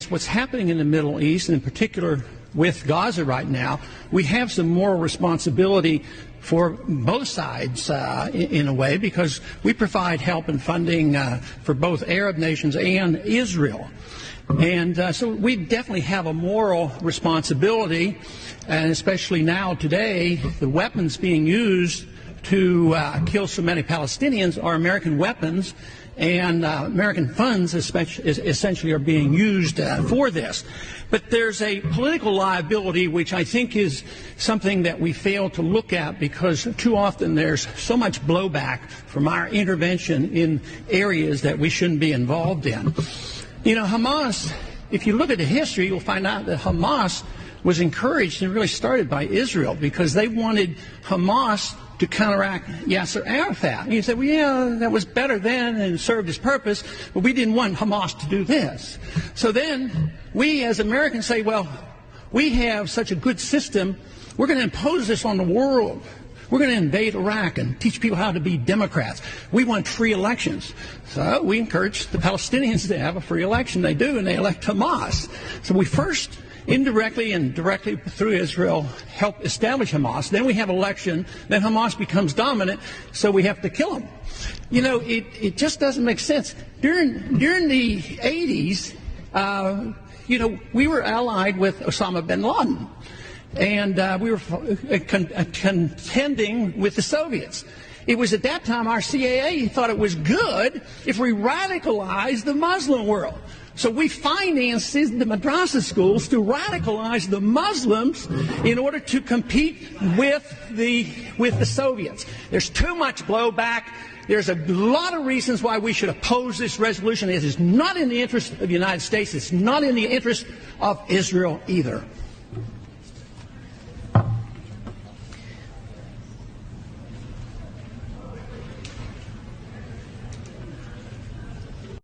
what's happening in the Middle East, and in particular with Gaza right now, we have some moral responsibility for both sides in a way, because we provide help and funding for both Arab nations and Israel. And so we definitely have a moral responsibility, and especially now today, the weapons being used to kill so many Palestinians are American weapons, and American funds essentially are being used for this. But there's a political liability which I think is something that we fail to look at, because too often there's so much blowback from our intervention in areas that we shouldn't be involved in. You know, Hamas, if you look at the history, you'll find out that Hamas was encouraged and really started by Israel, because they wanted Hamas to counteract Yasser Arafat. And you say, well, yeah, that was better then and served its purpose, but we didn't want Hamas to do this. So then we as Americans say, well, we have such a good system, we're going to impose this on the world. We're going to invade Iraq and teach people how to be Democrats. We want free elections. So we encourage the Palestinians to have a free election. They do, and they elect Hamas. So we first, indirectly and directly through Israel, help establish Hamas. Then we have election. Then Hamas becomes dominant, so we have to kill them. You know, it just doesn't make sense. During the 80s, you know, we were allied with Osama bin Laden. And we were contending with the Soviets. It was at that time our CIA thought it was good if we radicalized the Muslim world. So we financed the madrasa schools to radicalize the Muslims in order to compete with the Soviets. There's too much blowback. There's a lot of reasons why we should oppose this resolution. It is not in the interest of the United States. It's not in the interest of Israel either.